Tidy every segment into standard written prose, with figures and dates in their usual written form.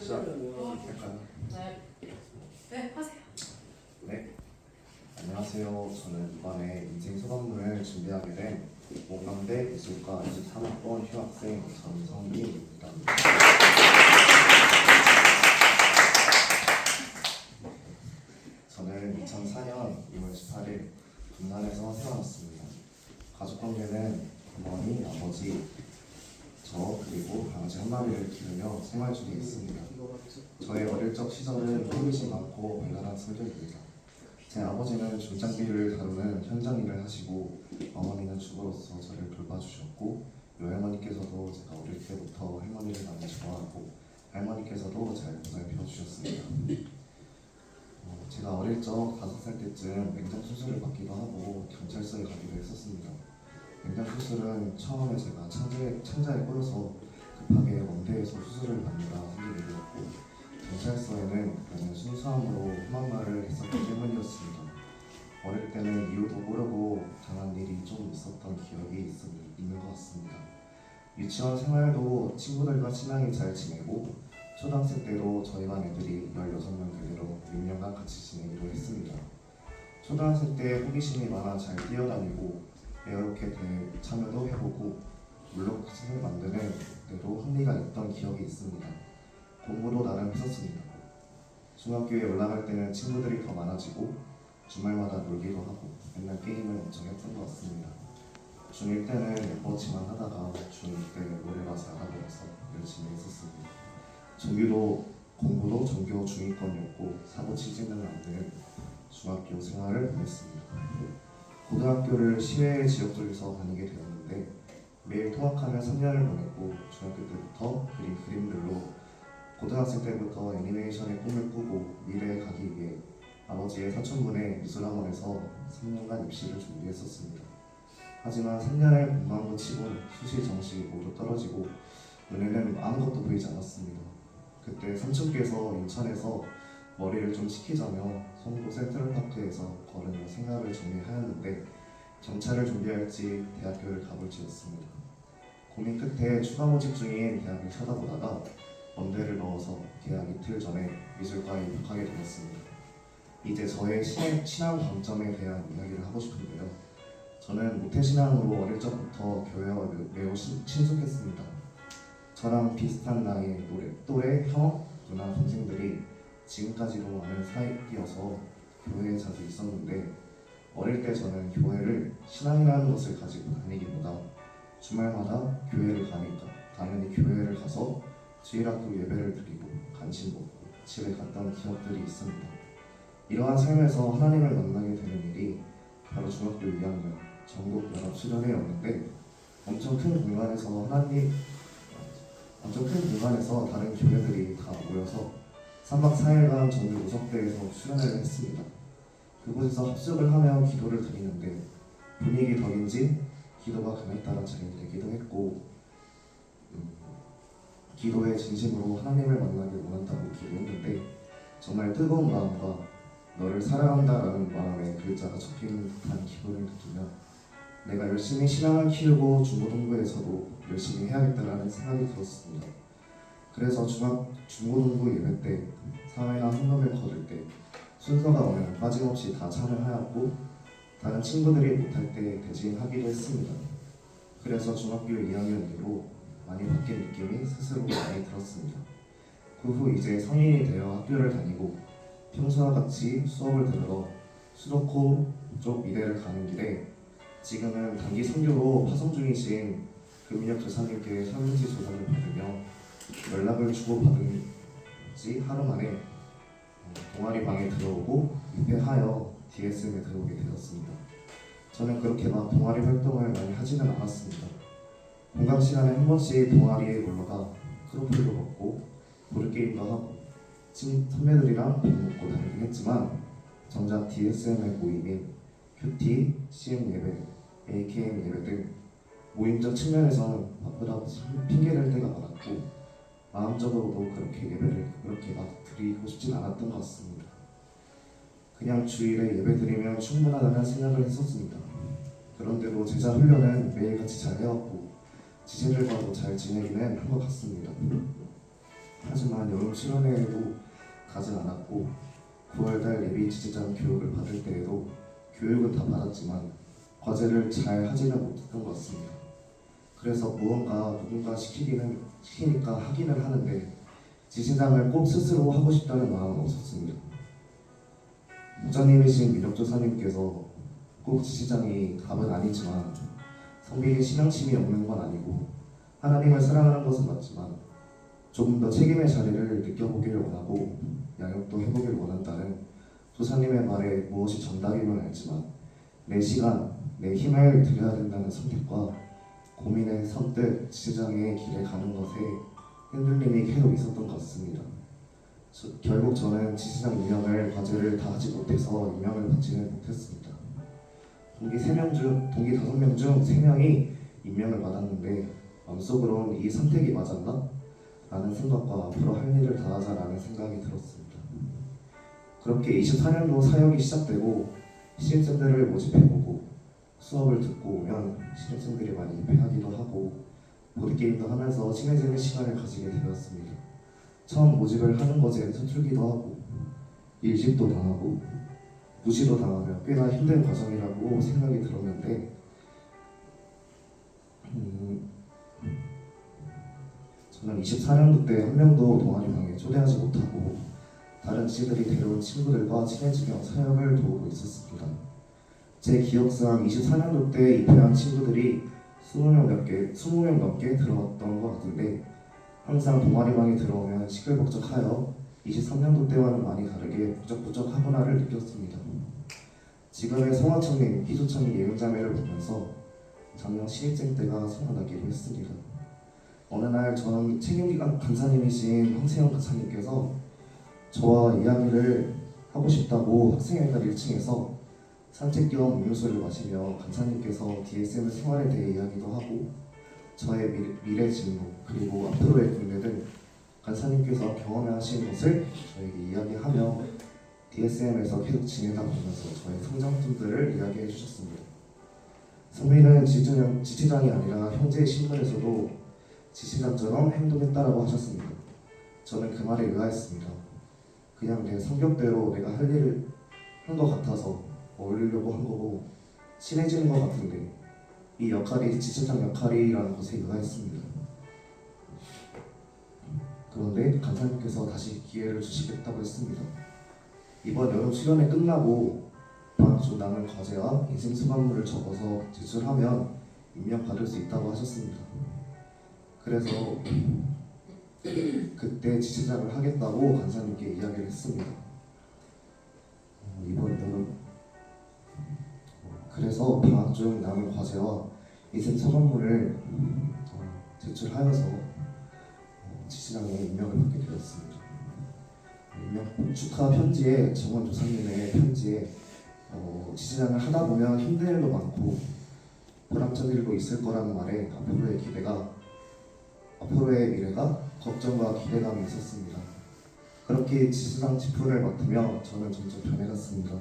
시작할까요? 네, 하세요. 네, 안녕하세요. 저는 이번에 인생 소감문을 준비하게 된 목남대 미술과 23학번 휴학생 전성민입니다. 저는 2004년 2월 18일 분단에서 태어났습니다. 가족관계는 어머니, 아버지, 저 그리고 강아지 한 마리를 기르며 생활 중에 있습니다. 저의 어릴 적 시절은 호기심 많고 발랄한 성격입니다. 제 아버지는 중장비를 다루는 현장 일을 하시고 어머니는 주부로서 저를 돌봐주셨고 외할머니께서도 제가 어릴 때부터 할머니를 많이 좋아하고 할머니께서도 잘 보살펴 주셨습니다. 제가 어릴 적 5살 때쯤 맹장 수술을 받기도 하고 경찰서에 가기도 했었습니다. 맹장 수술은 처음에 제가 창자에 꼬여서 급하게 원대에서 수술을 받느라 생기게 되었고 경찰서에는 그냥 순수함으로 험한 말을 했었기 때문이었습니다. 어릴 때는 이유도 모르고 당한 일이 좀 있었던 기억이 있는 것 같습니다. 유치원 생활도 친구들과 친하게 잘 지내고 초등학생 때도 저희 반 애들이 16명 되기로 6년간 같이 지내기로 했습니다. 초등학생 때 호기심이 많아 잘 뛰어다니고 에어로켓 대회 참여도 해보고 물로켓을 만드는 데도 흥미가 있던 기억이 있습니다. 공부도 나름 했었습니다. 중학교에 올라갈 때는 친구들이 더 많아지고 주말마다 놀기도 하고 맨날 게임을 엄청 했던 것 같습니다. 중1 때는 예뻐지만 하다가 중2 때 노래가 잘하고서 열심히 했었습니다. 공부도 전교 중위권이었고 사고 치지는 않는 중학교 생활을 보냈습니다. 고등학교를 시외 지역 쪽에서 다니게 되었는데 매일 통학하며 3년을 보냈고 중학교 때부터 그림들로 고등학생 때부터 애니메이션의 꿈을 꾸고 미래에 가기 위해 아버지의 사촌분의 미술학원에서 3년간 입시를 준비했었습니다. 하지만 3년을 공부한 것 치곤 수시 정시 모두 떨어지고 눈에는 아무것도 보이지 않았습니다. 그때 삼촌께서 인천에서 머리를 좀 식히자며 송도 센트럴파크에서 걸으며 생각을 정리하였는데 경찰을 준비할지 대학교를 가볼지였습니다. 고민 끝에 추가 모집 중인 대학을 찾아보다가 원대를 넣어서 개학 이틀 전에 미술과에 입학하게 되었습니다. 이제 저의 신앙 관점에 대한 이야기를 하고 싶은데요. 저는 모태신앙으로 어릴 적부터 교회와 매우 친숙했습니다. 저랑 비슷한 나이의 또래 형, 누나, 동생들이 지금까지도 아는 사이여서 교회에 자주 있었는데 어릴 때 저는 교회를 신앙이라는 것을 가지고 다니기보다 주말마다 교회를 가니까 당연히 교회를 가서 주일학교 예배를 드리고 간식 먹고 집에 갔던 기억들이 있습니다. 이러한 삶에서 하나님을 만나게 되는 일이 바로 중학교 2학년 전국연합 수련회였는데 엄청 큰 공간에서 다른 교회들이 다 모여서 3박 4일간 전국 5석대에서 수련회를 했습니다. 그곳에서 합숙을 하며 기도를 드리는데 분위기 덕인지 기도가 그날따라 잘 되기도 했고 기도에 진심으로 하나님을 만나길 원한다고 기도했는데 정말 뜨거운 마음과 너를 사랑한다라는 마음의 글자가 적혀있는 듯한 기분을 느끼며 내가 열심히 신앙을 키우고 중고등부에서도 열심히 해야겠다라는 생각이 들었습니다. 그래서 중고등부 예배 때 사회나 헌금을 거둘 때 순서가 오면 빠짐없이 다 참여하였고 다른 친구들이 못할 때 대신하기도 했습니다. 그래서 중학교 2학년 이후로 많이 바뀐 느낌이 스스로 많이 들었습니다. 그 후 이제 성인이 되어 학교를 다니고 평소와 같이 수업을 들으러 수도코 쪽 미대를 가는 길에 지금은 단기 선교로 파송 중이신 금인혁 조사님께 현지 조사를 받으며 연락을 주고받은 지 하루 만에 동아리 방에 들어오고 입회하여 DSM에 들어오게 되었습니다. 저는 그렇게 막 동아리 활동을 많이 하지는 않았습니다. 공강 시간에 한 번씩 동아리에 놀러가 크로플도 먹고 보드게임도 하고 선배들이랑 밥 먹고 다니긴 했지만 정작 DSM의 모임인 큐티, CM 예배, AKM 예배 등 모임적 측면에서는 바쁘다고 핑계댈 때가 많았고 마음적으로도 그렇게 예배를 그렇게 막 드리고 싶진 않았던 것 같습니다. 그냥 주일에 예배 드리면 충분하다는 생각을 했었습니다. 그런데도 제자 훈련은 매일같이 잘 해왔고 지체들과도 잘 지내기는 한 것 같습니다. 하지만 여름 실험회에도 가진 않았고 9월달 예비 지체장 교육을 받을 때에도 교육은 다 받았지만 과제를 잘 하지는 못했던 것 같습니다. 그래서 무언가 누군가 시키니까 하기는 하는데 지체장을 꼭 스스로 하고 싶다는 마음은 없었습니다. 목자님이신 민혁조사님께서 꼭 지체장이 답은 아니지만 성비에 신앙심이 없는 건 아니고 하나님을 사랑하는 것은 맞지만 조금 더 책임의 자리를 느껴보길 원하고 양육도 해보길 원한다는 조사님의 말에 무엇이 정답임은 알지만 내 시간, 내 힘을 들여야 된다는 선택과 고민에 선뜻 지체장의 길에 가는 것에 흔들림이 계속 있었던 것 같습니다. 결국 저는 지체장 임명을 과제를 다 하지 못해서 임명을 받지는 못했습니다. 동기 5명 중 3명이 임명을 받았는데 마음속으로는 이 선택이 맞았나? 라는 생각과 앞으로 할 일을 다하자라는 생각이 들었습니다. 그렇게 24년도 사역이 시작되고 신입생들을 모집해보고 수업을 듣고 오면 신입생들이 많이 입회하기도 하고 보드게임도 하면서 친해지는 시간을 가지게 되었습니다. 처음 모집을 하는 것에 서툴기도 하고 일식도 당하고 무시도 당하며 꽤나 힘든 과정이라고 생각이 들었는데 저는 24년도 때 한 명도 동아리방에 초대하지 못하고 다른 지체들이 데려온 친구들과 친해지며 사역을 도우고 있었습니다. 제 기억상 24년도 때 입회한 친구들이 20명 넘게 들어왔던 것 같은데 항상 동아리방에 들어오면 시끌벅적하여 23년도 때와는 많이 다르게 부적부적하구나를 느꼈습니다. 지금의 성화청님, 희소청이 예능자매를 보면서 작년 신입생 때가 생각나기로 했습니다. 어느 날 전 책임기관 간사님이신 황세영 간사님께서 저와 이야기를 하고 싶다고 학생회관 1층에서 산책 겸 음료수를 마시며 간사님께서 DSM 생활에 대해 이야기도 하고 저의 미래 진로 그리고 앞으로의 군대 등 간사님께서 경험하신 것을 저에게 이야기하며 DSM에서 계속 지내다 보면서 저의 성장점들을 이야기해 주셨습니다. 성민은 지체장이 아니라 형제의 신분에서도 지체장처럼 행동했다라고 하셨습니다. 저는 그 말에 의아했습니다. 그냥 내 성격대로 내가 할 일을 한 것 같아서 어울리려고 한 거고 친해지는 것 같은데 이 역할이 지체장 역할이라는 것에 의아했습니다. 그런데 간사님께서 다시 기회를 주시겠다고 했습니다. 이번 여름 수련회 끝나고 방학 중 남은 과제와 인생 소감물을 적어서 제출하면 임명받을 수 있다고 하셨습니다. 그래서 그때 지체장을 하겠다고 간사님께 이야기를 했습니다. 이번 여름 그래서 방학 중 남은 과제와 인생 소감물을 제출하여서 지체장에 임명을 받게 되었습니다. 임명 축하 편지에 정원 조상님의 편지에 지체장을 하다 보면 힘든 일도 많고 보람찬 일도 있을 거라는 말에 앞으로의 미래가 걱정과 기대감이 있었습니다. 그렇게 지체장 지프를 맡으며 저는 점점 변해갔습니다.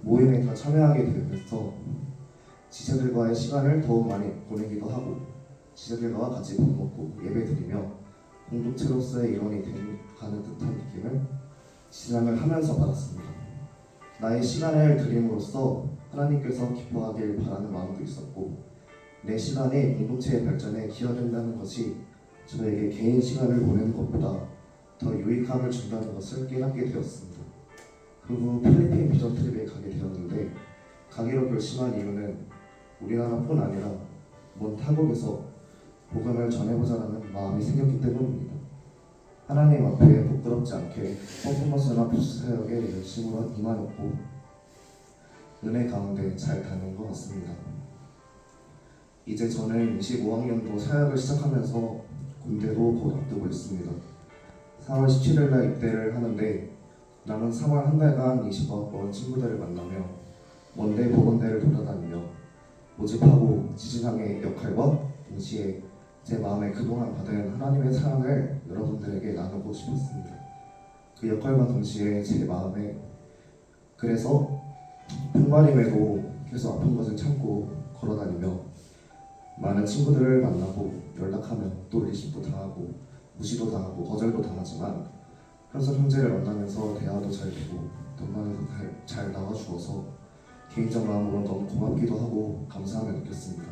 모임에 다 참여하게 되면서 지체들과의 시간을 더욱 많이 보내기도 하고 지체들과 같이 밥 먹고 예배드리며 공동체로서의 일원이 가는 듯한 느낌을 지체장을 하면서 받았습니다. 나의 시간을 드림으로써 하나님께서 기뻐하길 바라는 마음도 있었고 내 시간이 공동체의 발전에 기여된다는 것이 저에게 개인 시간을 보내는 것보다 더 유익함을 준다는 것을 깨닫게 되었습니다. 그 후 필리핀 비전 트립에 가게 되었는데 가기로 결심한 이유는 우리나라뿐 아니라 먼 타국에서 복음을 전해보자라는 마음이 생겼기 때문입니다. 하나님 앞에 부끄럽지 않게 퍼포먼스나 부스 사역에 열심으로 임하였고 은혜 가운데 잘 다닌 것 같습니다. 이제 저는 25학년도 사역을 시작하면서 군대도 곧 앞두고 있습니다. 4월 17일 날 입대를 하는데 남은 3월 한 달간 20번 친구들을 만나며 원대 보건대를 돌아다니며 모집하고 지지장의 역할과 동시에 제 마음에 그동안 받은 하나님의 사랑을 여러분들에게 나누고 싶었습니다. 그 역할과 동시에 제 마음에 그래서 풍바림에도 계속 아픈 것을 참고 걸어다니며 많은 친구들을 만나고 연락하면 또 일식도 당하고 무시도 당하고 거절도 당하지만 현석 형제를 만나면서 대화도 잘 되고 돈방에서 잘 나와주어서 개인적 마음으로 너무 고맙기도 하고 감사함을 느꼈습니다.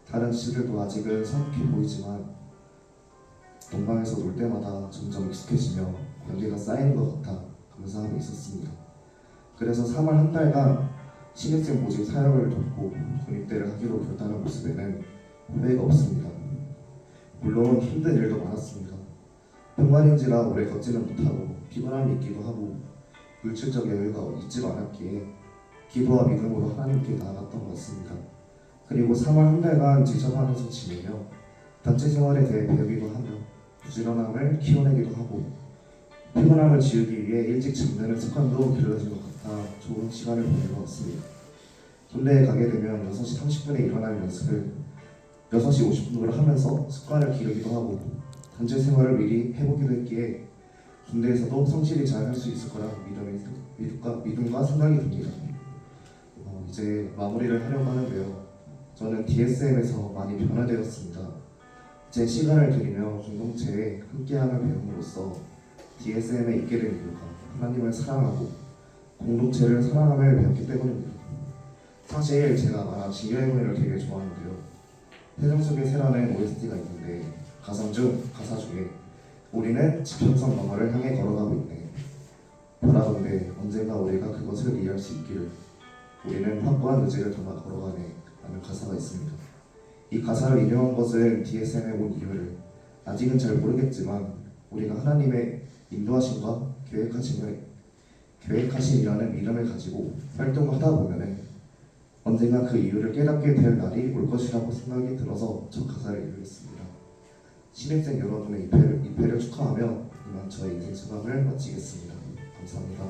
다른 지들도 아직은 성급해 보이지만 동방에서 놀 때마다 점점 익숙해지며 관계가 쌓이는 것 같아 감사함이 있었습니다. 그래서 3월 한 달간 신입생 모집 사역을 돕고 군입대를 하기로 결단한 모습에는 후회가 없습니다. 물론 힘든 일도 많았습니다. 평말인지라 오래 걷지는 못하고 피곤함이 있기도 하고 물질적 여유가 있지도 않았기에 기도와 믿음으로 하나님께 나아갔던 것 같습니다. 그리고 3월 한 달간 지쳐가면서 지내며 단체 생활에 대해 배우기도 하며 부지런함을 키워내기도 하고 피곤함을 지우기 위해 일찍 잠드는 습관도 길러진 것 같아 좋은 시간을 보낸 것 같습니다. 군대에 가게 되면 6시 30분에 일어나는 연습을 6시 50분으로 하면서 습관을 기르기도 하고 단체 생활을 미리 해보기도 했기에 군대에서도 성실히 잘 할 수 있을 거라 믿음과 생각이 듭니다. 이제 마무리를 하려고 하는데요. 저는 DSM에서 많이 변화되었습니다. 제 시간을 드리며 공동체에 함께함을 배움으로써 DSM에 있게 된 이유가 하나님을 사랑하고 공동체를 사랑함을 배웠기 때문입니다. 사실 제가 만화 지휘의 문을 되게 좋아하는데요. 세상 속의 새라는 OST가 있는데 가사 중에 우리는 지평선 너머를 향해 걸어가고 있네. 바라건대 언젠가 우리가 그것을 이해할 수 있기를. 우리는 확고한 의지를 담아 걸어가네 라는 가사가 있습니다. 이 가사를 인용한 것은 DSM에 온 이유를 아직은 잘 모르겠지만 우리가 하나님의 인도하심과 계획하심이라는 믿음을 가지고 활동을 하다 보면은 언젠가 그 이유를 깨닫게 될 날이 올 것이라고 생각이 들어서 저 가사를 읽겠습니다. 신입생 여러분의 입회를 축하하며 이만 저의 인생 소감을 마치겠습니다. 감사합니다.